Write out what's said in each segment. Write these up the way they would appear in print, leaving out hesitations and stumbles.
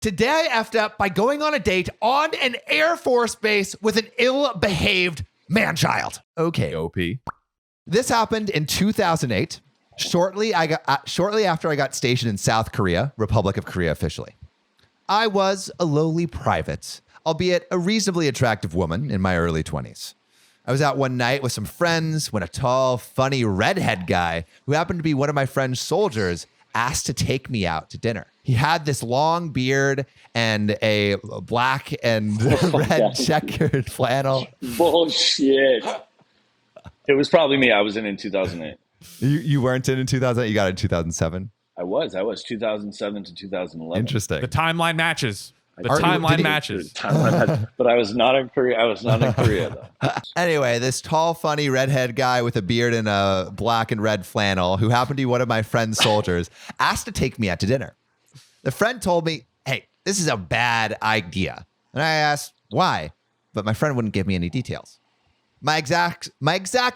Today I effed up by going on a date on an Air Force base with an ill-behaved man-child. Okay, OP. This happened in 2008, shortly after I got stationed in South Korea, Republic of Korea officially. I was a lowly private, albeit a reasonably attractive woman in my early 20s. I was out one night with some friends when a tall, funny redhead guy who happened to be one of my friend's soldiers asked to take me out to dinner. He had this long beard and a black and red checkered flannel. Bullshit. It was probably me. I was in 2008. You weren't in 2008? You got it in 2007? I was 2007 to 2011. Interesting. The timeline matches. The timeline matches. But I was not in Korea. I was not in Korea, though. Anyway, this tall, funny redhead guy with a beard and a black and red flannel, who happened to be one of my friend's soldiers, asked to take me out to dinner. The friend told me, hey, this is a bad idea. And I asked, why? But my friend wouldn't give me any details. My exact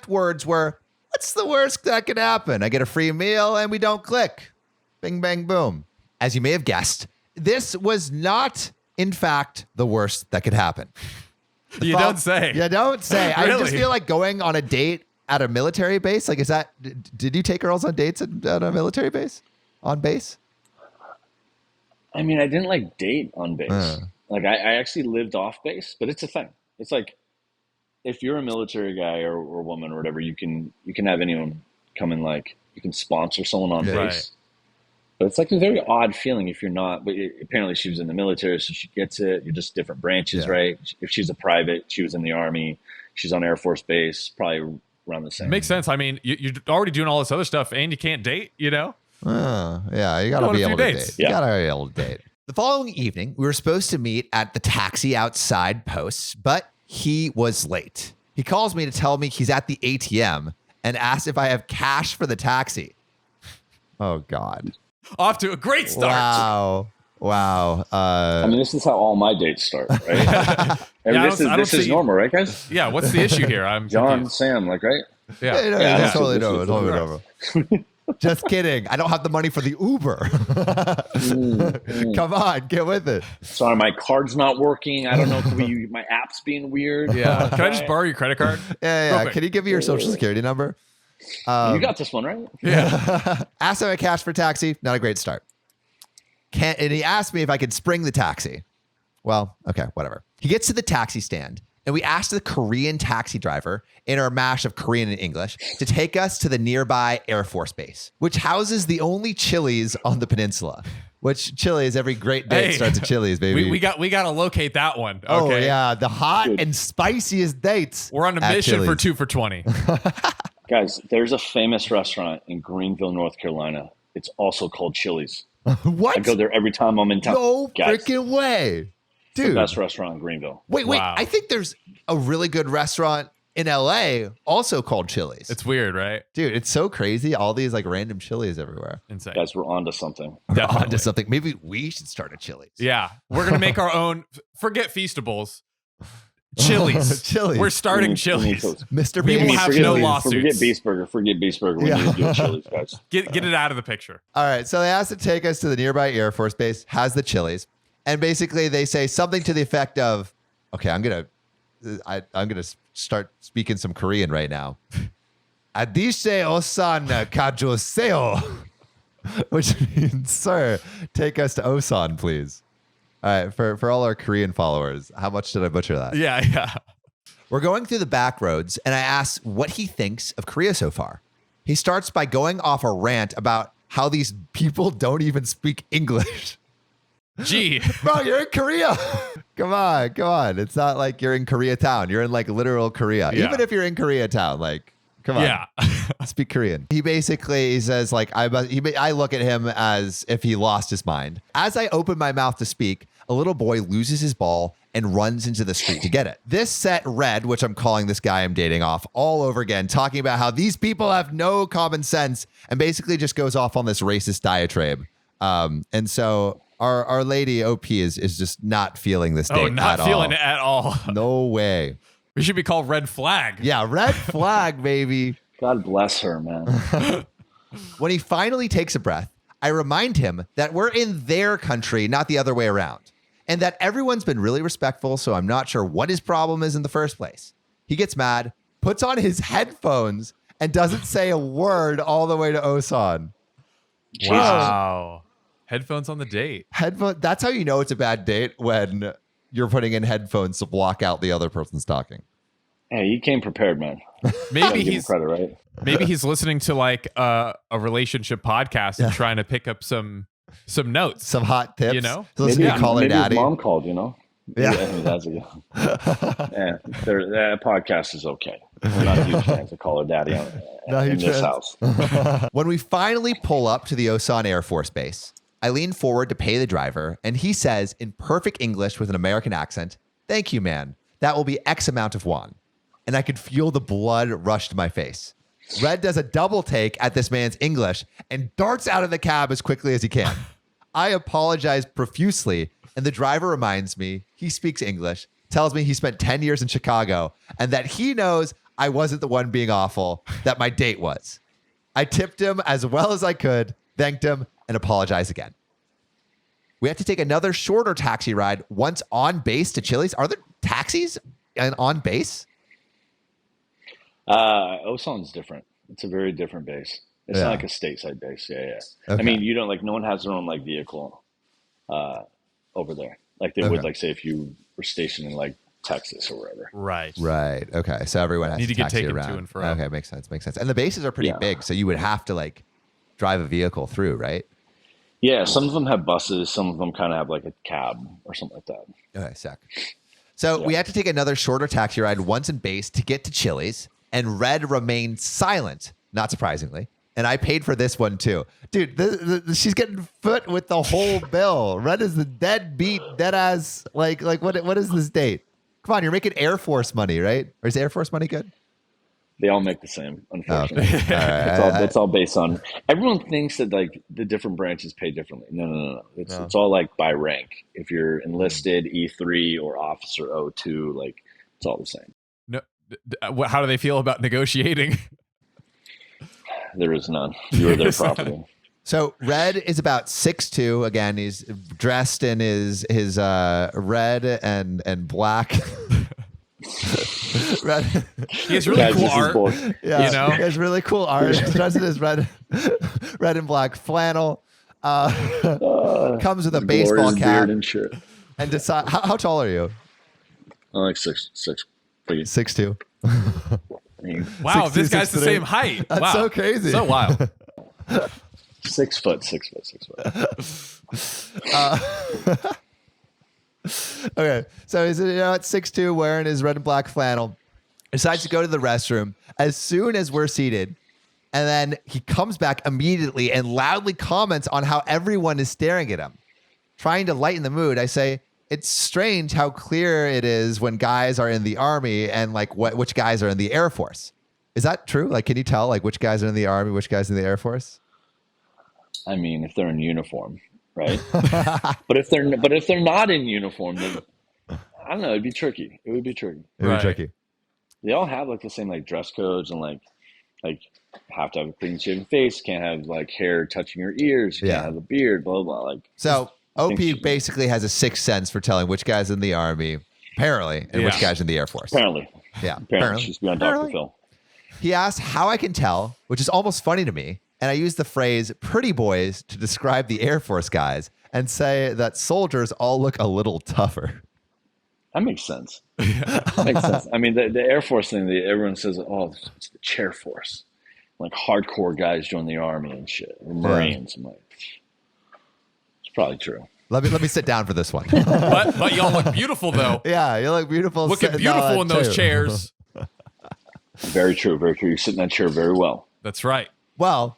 words were, what's the worst that could happen? I get a free meal and we don't click. Bing, bang, boom. As you may have guessed, this was not, in fact, the worst that could happen. You don't say. You don't say. Really? I just feel like going on a date at a military base. Like, did you take girls on dates at a military base? On base? I mean, I didn't like date on base. Like I actually lived off base, but it's a thing. It's like, if you're a military guy or woman or whatever, you can have anyone come in, like, you can sponsor someone on base. Right. But it's like a very odd feeling if you're not. But apparently she was in the military, so she gets it. You're just different branches, right? If she's a private, she was in the Army, she's on Air Force Base, probably around the same. Makes sense. I mean, you're already doing all this other stuff and you can't date, you know? Yeah, you gotta be able to date. You gotta be able to date. The following evening, we were supposed to meet at the taxi outside posts, but he was late. He calls me to tell me he's at the ATM and asks if I have cash for the taxi. Oh, God. Off to a great start. Wow. I mean, this is how all my dates start, right? This is normal, right, guys? Yeah, what's the issue here? I'm John, confused. Sam, like, right? Yeah, that's totally normal. Just kidding. I don't have the money for the Uber. Come on, get with it. Sorry, my card's not working. I don't know. My app's being weird. Yeah. Can I just borrow your credit card? Yeah. Can you give me your social security number? You got this one, right? Yeah. Asked him a cash for taxi. Not a great start. And he asked me if I could spring the taxi. Well, okay, whatever. He gets to the taxi stand, and we asked the Korean taxi driver in our mash of Korean and English to take us to the nearby Air Force Base, which houses the only Chili's on the peninsula. Which Chili's, every great date starts at Chili's, baby. We got to locate that one. Okay? Oh, yeah. The hot and spiciest dates. We're on a mission for 2 for $20. Guys, there's a famous restaurant in Greenville, North Carolina. It's also called Chili's. What? I go there every time I'm in town. No Guys, freaking way. Dude. the best restaurant in Greenville. Wait. Wow. I think there's a really good restaurant in LA also called Chili's. It's weird, right? Dude, it's so crazy. All these like random Chili's everywhere. Insane. Guys, we're onto something. We're onto something. Maybe we should start a Chili's. Yeah. We're going to make our own. Forget Feastables. Chili's. Chili's. We're starting Chili's. Mr. We will Baby have no lawsuits. Forget Beast Burger. We need to do Chili's, guys. Get it out of the picture. All right. So they asked to take us to the nearby Air Force Base, has the Chili's. And basically they say something to the effect of, okay, I'm going to start speaking some Korean right now. Adise Osan Kajoseo. Which means, sir, take us to Osan, please. All right, for all our Korean followers, how much did I butcher that? Yeah. We're going through the back roads, and I ask what he thinks of Korea so far. He starts by going off a rant about how these people don't even speak English. Gee. Bro, you're in Korea. Come on. It's not like you're in Koreatown. You're in like literal Korea. Yeah. Even if you're in Koreatown, like, come on. Yeah. Speak Korean. He says, like, I look at him as if he lost his mind. As I open my mouth to speak, a little boy loses his ball and runs into the street to get it. This set Red, which I'm calling this guy I'm dating off, all over again, talking about how these people have no common sense, and basically just goes off on this racist diatribe. And so our lady OP is just not feeling this date not feeling it at all. No way. We should be called Red Flag. Yeah, red flag, baby. God bless her, man. When he finally takes a breath, I remind him that we're in their country, not the other way around, and that everyone's been really respectful, so I'm not sure what his problem is in the first place. He gets mad, puts on his headphones, and doesn't say a word all the way to Osan. Wow. Headphones on the date. That's how you know it's a bad date, when you're putting in headphones to block out the other person's talking. Hey, you came prepared, man. Maybe Give him he's credit, right? maybe he's listening to like a relationship podcast and trying to pick up some notes. Some hot tips. You know? So listen to Call Her maybe Daddy. his mom called, you know? Yeah. That's yeah, that podcast is okay. We're not huge fans of Call Her Daddy in this house. When we finally pull up to the Osan Air Force Base, I lean forward to pay the driver, and he says in perfect English with an American accent, "Thank you, man. That will be X amount of won." And I could feel the blood rush to my face. Red does a double take at this man's English and darts out of the cab as quickly as he can. I apologize profusely, and the driver reminds me he speaks English, tells me he spent 10 years in Chicago, and that he knows I wasn't the one being awful, that my date was. I tipped him as well as I could, thanked him, and apologized again. We have to take another shorter taxi ride once on base to Chili's. Are there taxis on base? Osan's different. It's a very different base. It's not like a stateside base. Yeah. Okay. I mean, you don't no one has their own like vehicle over there. Like they would like say if you were stationed in like Texas or wherever. Right. Okay. So everyone has Need to get taxi taken around. to and fro. Okay, makes sense. And the bases are pretty big, so you would have to like drive a vehicle through, right? Yeah, some of them have buses. Some of them kind of have like a cab or something like that. Okay, sick. So we had to take another shorter taxi ride once in base to get to Chili's, and Red remained silent, not surprisingly. And I paid for this one too. Dude, she's getting foot with the whole bill. Red is the dead ass. Like what is this date? Come on, you're making Air Force money, right? Or is Air Force money good? They all make the same, unfortunately. Okay. All right. It's all based on. Everyone thinks that like the different branches pay differently. No. It's all like by rank. If you're enlisted E3 or officer O2, like it's all the same. No, how do they feel about negotiating? There is none. You are their property. So Red is about 6'2". Again, he's dressed in his red and black. Red. He has really cool art. Yeah, you know, he has really cool art. He's dressed in his red and black flannel. Comes with a baseball cap and shirt. And decide. How tall are you? I'm like 6'6". 6'2". Wow, 6'2", this guy's 6'3". the same height. That's wow. so crazy. So wild. 6 foot. Okay, so he's at 6'2", wearing his red and black flannel. Decides to go to the restroom as soon as we're seated, and then he comes back immediately and loudly comments on how everyone is staring at him. Trying to lighten the mood, I say, it's strange how clear it is when guys are in the Army and like which guys are in the Air Force. Is that true? Like, can you tell like which guys are in the Army, which guys in the Air Force? I mean, if they're in uniform, right? but if they're not in uniform, then I don't know. It'd be tricky. It would be tricky. They all have like the same like dress codes and like have to have a clean shaven face. Can't have like hair touching your ears. You can't have a beard. Blah blah. Like so. OP basically has a sixth sense for telling which guy's in the Army, apparently, and which guy's in the Air Force. Apparently. Yeah. Apparently. She's beyond Dr. Phil. He asked how I can tell, which is almost funny to me. And I use the phrase pretty boys to describe the Air Force guys and say that soldiers all look a little tougher. That makes sense. Makes sense. I mean, the Air Force thing, everyone says, oh, it's the chair force. Like hardcore guys join the Army and shit. Or Marines. I'm like, it's probably true. Let me sit down for this one. but y'all look beautiful though. Yeah, you look beautiful. Looking beautiful in those chairs. Very true. Very true. You sit in that chair very well. That's right. Well,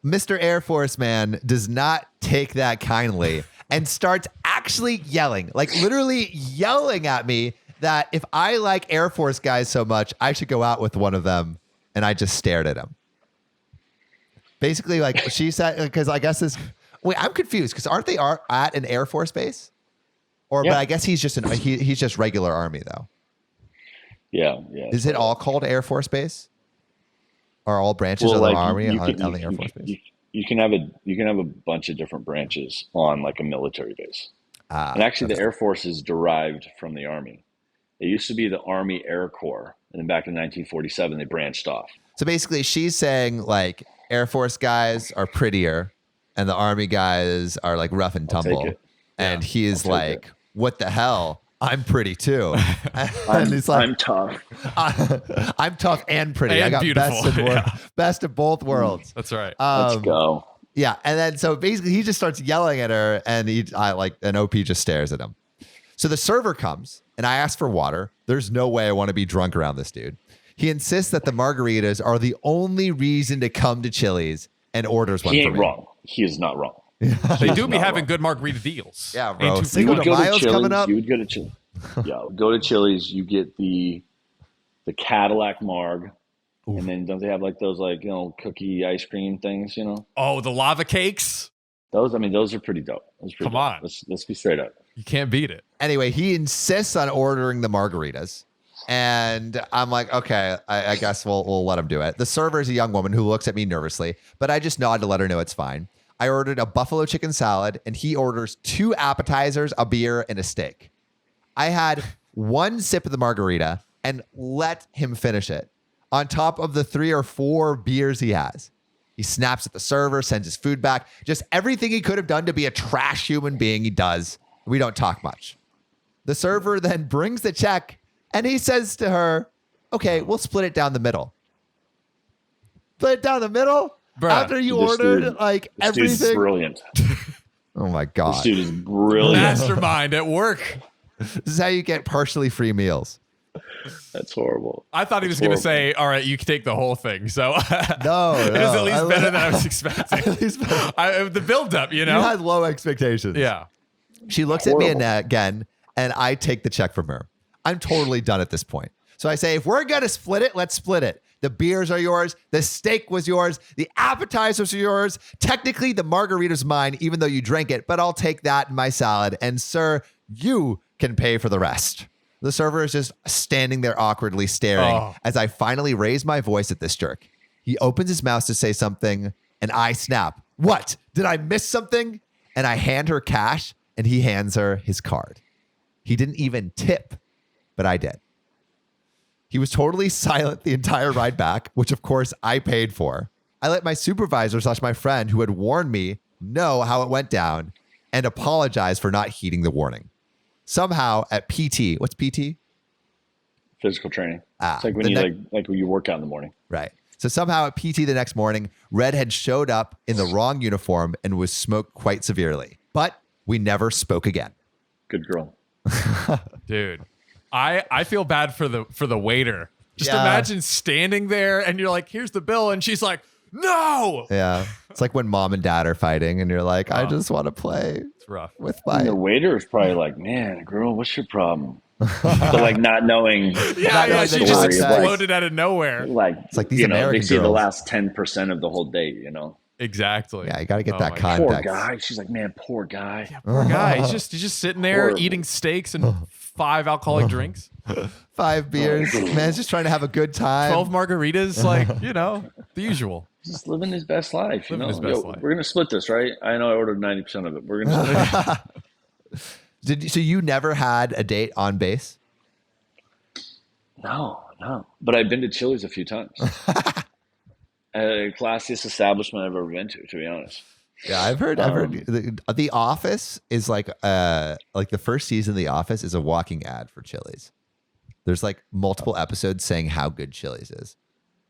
Mr. Air Force Man does not take that kindly and starts actually yelling, like literally yelling at me that if I like Air Force guys so much, I should go out with one of them. And I just stared at him. Basically, like she said, because I guess this. Wait, I'm confused because aren't they at an Air Force base? But I guess he's just he's just regular Army though. Yeah. Is it all called Air Force Base? Are all branches of the Army on the Air Force base? you can have a bunch of different branches on like a military base. And actually, the Air Force is derived from the Army. It used to be the Army Air Corps, and then back in 1947, they branched off. So basically, she's saying like Air Force guys are prettier, and the Army guys are like rough and tumble. And he is like, "What the hell? I'm pretty too." And he's like, I'm tough. I'm tough and pretty. And I got beautiful. best of both worlds. That's right. Let's go. Yeah, and then so basically he just starts yelling at her, and an OP just stares at him. So the server comes, and I ask for water. There's no way I want to be drunk around this dude. He insists that the margaritas are the only reason to come to Chili's, and orders one. He for ain't me. wrong. He is not wrong. They do be having good margarita deals. Yeah, Ain't bro. too See You what would the go to Mayo's Chili's. coming up. You would go to Chili's. Yeah, go to Chili's. You get the Cadillac Marg, and then don't they have like those like cookie ice cream things? Oh, the lava cakes. Those are pretty dope. Come on. Let's be straight up. You can't beat it. Anyway, he insists on ordering the margaritas. And I'm like, okay, I guess we'll let him do it. The server is a young woman who looks at me nervously, but I just nod to let her know it's fine. I ordered a buffalo chicken salad, and he orders 2 appetizers, a beer, and a steak. I had 1 sip of the margarita and let him finish it on top of the 3 or 4 beers he has. He snaps at the server, sends his food back. Just everything he could have done to be a trash human being, he does. We don't talk much. The server then brings the check, and he says to her, okay, we'll split it down the middle. Split it down the middle? Bruh, after you ordered like This everything? dude's brilliant. Oh my God. This dude is brilliant. Mastermind at work. This is how you get partially free meals. That's horrible. I thought he was going to say, all right, you can take the whole thing. So No, it is at least better than I was expecting. At least The build-up, you had low expectations. Yeah. She looks at me again, and I take the check from her. I'm totally done at this point. So I say, if we're going to split it, let's split it. The beers are yours. The steak was yours. The appetizers are yours. Technically, the margarita's mine, even though you drank it, but I'll take that in my salad. And sir, you can pay for the rest. The server is just standing there awkwardly staring as I finally raise my voice at this jerk. He opens his mouth to say something, and I snap. What? Did I miss something? And I hand her cash, and he hands her his card. He didn't even tip, but I did. He was totally silent the entire ride back, which of course I paid for. I let my supervisor / my friend who had warned me know how it went down and apologize for not heeding the warning. Somehow at PT, what's PT? Physical training. It's like when you like when you work out in the morning. Right. So somehow at PT the next morning, Redhead showed up in the wrong uniform and was smoked quite severely. But we never spoke again. Good girl. Dude. I feel bad for the waiter. Just imagine standing there and you're like, here's the bill. And she's like, no. Yeah. It's like when mom and dad are fighting and you're like, I just want to play. It's rough. With my... And the waiter is probably like, man, girl, what's your problem? But like not knowing. Yeah, she just story. exploded out of nowhere. Like it's like these American they see girls. the last 10% of the whole date, Exactly. Yeah, you got to get that Poor context. guy. She's like, man, poor guy. Yeah, poor guy. He's just sitting there Horrible. eating steaks and 5 alcoholic drinks. 5 beers. Man's just trying to have a good time. 12 margaritas, like, the usual. Just living his best life. Living his best life. We're gonna split this, right? I know I ordered 90% of it. We're gonna split it. So you never had a date on base? No. But I've been to Chili's a few times. Classiest establishment I've ever been to be honest. Yeah, I've heard the Office is like the first season of The Office is a walking ad for Chili's. There's like multiple episodes saying how good Chili's is.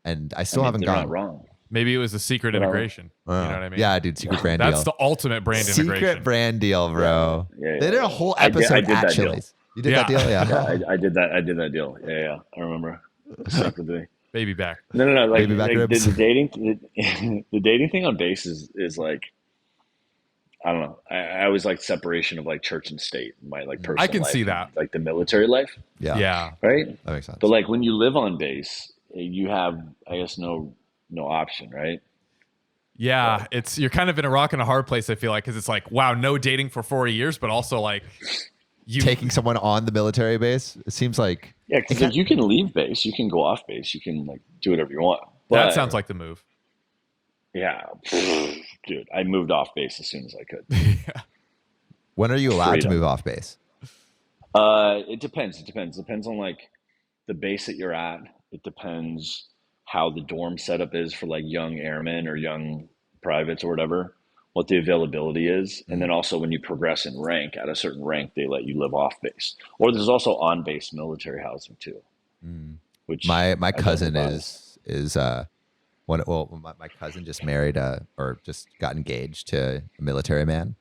And I still haven't they're gone. not wrong. Maybe it was a secret integration. You know what I mean? Yeah, dude, secret brand deal. That's the ultimate brand secret integration. brand deal, bro. Yeah. They did a whole I did episode that at deal. Chili's. You did that deal? Yeah. Yeah, I did that. I did that deal. Yeah. I remember. Baby back. No. Like, Baby back ribs. the dating thing on base is like, I don't know. I was like separation of like church and state. My like personal. I can life see and, that. like the military life. Yeah. Right. That makes sense. But like when you live on base, you have I guess no option, right? Yeah, you're kind of in a rock and a hard place, I feel like, because it's like, wow, no dating for 40 years, but also like you taking someone on the military base. It seems like because like, you can leave base, you can go off base, you can like do whatever you want. That sounds like the move. Yeah, dude, I moved off base as soon as I could. When are you allowed to Freedom. move off base? It depends. It depends on like the base that you're at. It depends how the dorm setup is for like young airmen or young privates or whatever, what the availability is. And then also when you progress in rank, at a certain rank, they let you live off base. Or there's also on base military housing too. Which My I don't cousin know about. is my cousin just married or just got engaged to a military man.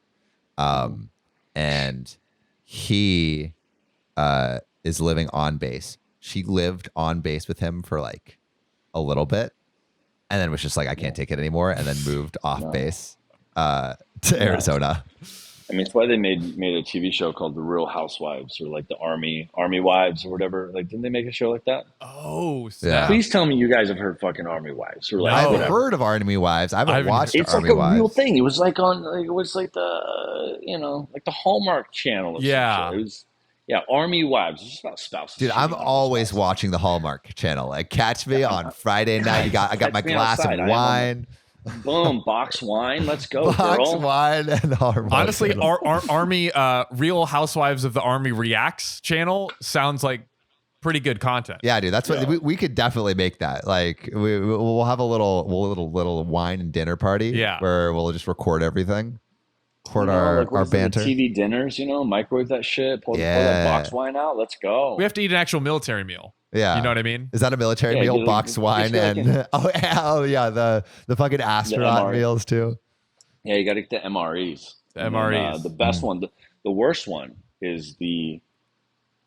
And he is living on base. She lived on base with him for like a little bit and then was just like, I can't take it anymore, and then moved off base to Arizona. I mean, it's why they made a TV show called The Real Housewives, or like the Army Wives or whatever. Like, didn't they make a show like that? Oh, Yeah. snap. Please tell me you guys have heard fucking Army Wives, or like I've whatever. heard of Army Wives. I haven't watched It's Army like a Wives. real thing. It was like on, like, it was like the, like the Hallmark Channel. Or Yeah. some shit. It was, Army Wives. It's just about spouses. Dude, I'm cheating on always spouses. watching the Hallmark Channel. Like, catch me on Friday night. I got my Catch me glass outside. of I am on wine, Boom, box wine. Let's go, box girl. wine, and Hallmark. Honestly, Channel. our Army, Real Housewives of the Army Reacts channel sounds like pretty good content. Yeah, dude, that's what we could definitely make that. Like, we'll have a little wine and dinner party. Yeah. Where we'll just record everything, record Like, our what is it, the banter. TV dinners, microwave that shit, pull Yeah. that box wine out. Let's go. We have to eat an actual military meal. Yeah, You know what I mean? Is that a military Yeah, meal? you- Box you wine just and like oh yeah, the fucking astronaut MRE. meals too. Yeah, you got to get the MREs. The And then, MREs. the best one, the worst one is the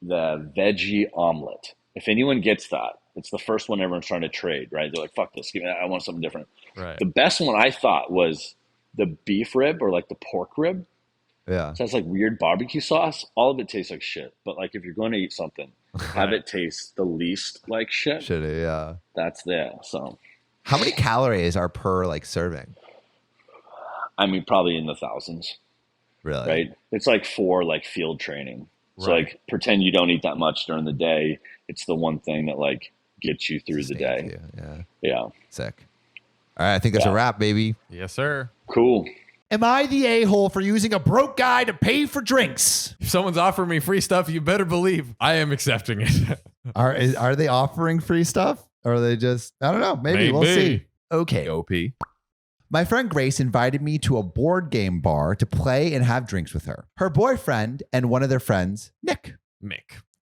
veggie omelet. If anyone gets that, it's the first one everyone's trying to trade, right? They're like, fuck this. Give me that. I want something different. Right. The best one I thought was the beef rib, or like the pork rib. Yeah. So it's like weird barbecue sauce. All of it tastes like shit. But like, if you're going to eat something, have it taste the least like shit. Shitty, yeah. That's there. So, How many calories are per like serving? I mean, probably in the thousands, Really? right? It's like for like field training. So Right. like, pretend you don't eat that much during the day. It's the one thing that like gets you through the Sustains day. you, Yeah. Yeah. Sick. All right, I think that's a Yeah. wrap, baby. Yes, sir. Cool. Am I the a-hole for using a broke guy to pay for drinks? If someone's offering me free stuff, you better believe I am accepting it. Are they offering free stuff? Or are they just, I don't know. Maybe. We'll see. Okay, OP. My friend Grace invited me to a board game bar to play and have drinks with her. Her boyfriend and one of their friends, Nick.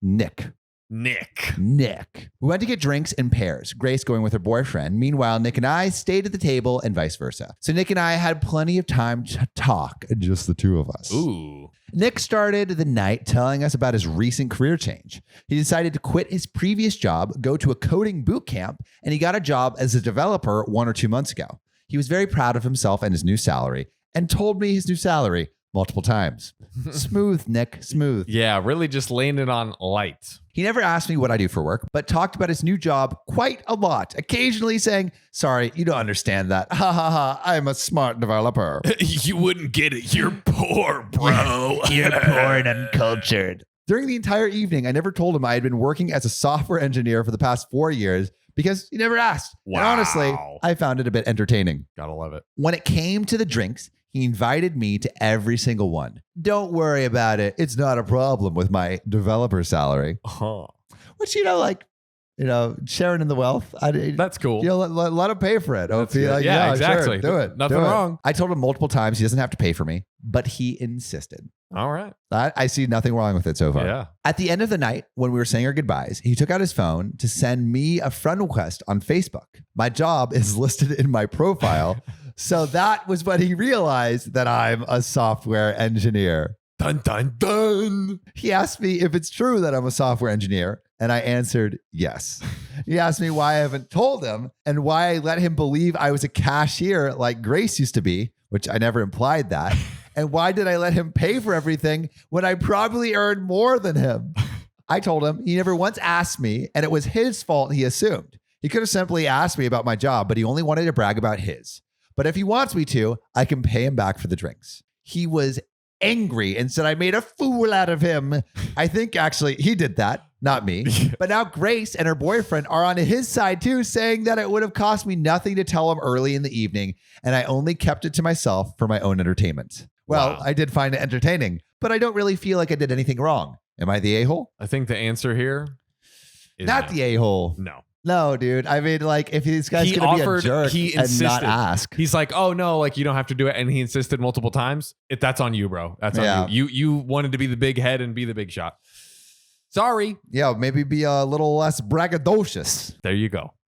Nick. We went to get drinks in pairs, Grace going with her boyfriend. Meanwhile, Nick and I stayed at the table and vice versa. So Nick and I had plenty of time to talk, just the two of us. Ooh. Nick started the night telling us about his recent career change. He decided to quit his previous job, go to a coding boot camp, and he got a job as a developer 1 or 2 months ago. He was very proud of himself and his new salary, and told me his new salary multiple times. Smooth, Nick, smooth. Yeah, really just laying it on light. He never asked me what I do for work, but talked about his new job quite a lot, occasionally saying, sorry, you don't understand that. Ha ha ha, I'm a smart developer. You wouldn't get it. You're poor, bro. You're poor and uncultured. During the entire evening, I never told him I had been working as a software engineer for the past 4 years because he never asked. Wow. And honestly, I found it a bit entertaining. Gotta love it. When it came to the drinks, he invited me to every single one. Don't worry about it. It's not a problem with my developer salary. Huh. Which, sharing in the wealth. That's cool. Let him pay for it. That's good. Yeah, exactly. Sure, do it. Nothing do it. wrong. I told him multiple times he doesn't have to pay for me, but he insisted. All right. I see nothing wrong with it so far. Yeah. At the end of the night, when we were saying our goodbyes, he took out his phone to send me a friend request on Facebook. My job is listed in my profile. So that was when he realized that I'm a software engineer. Dun, dun, dun. He asked me if it's true that I'm a software engineer, and I answered yes. He asked me why I haven't told him and why I let him believe I was a cashier like Grace used to be, which I never implied that. And why did I let him pay for everything when I probably earned more than him? I told him he never once asked me, and it was his fault, he assumed. He could have simply asked me about my job, but he only wanted to brag about his. But if he wants me to, I can pay him back for the drinks. He was angry and said I made a fool out of him. I think actually he did that. not me. But now Grace and her boyfriend are on his side too, saying that it would have cost me nothing to tell him early in the evening, and I only kept it to myself for my own entertainment. Well, Wow. I did find it entertaining, but I don't really feel like I did anything wrong. Am I the a-hole? I think the answer here is Not no. the a-hole. No. No, dude. I mean, like, if this guy's He going to be a offered- jerk he and not insisted. ask. He's like, oh no, like you don't have to do it. And he insisted multiple times. That's on you, bro. That's on Yeah. you. You wanted to be the big head and be the big shot. Sorry. Yeah, maybe be a little less braggadocious. There you go.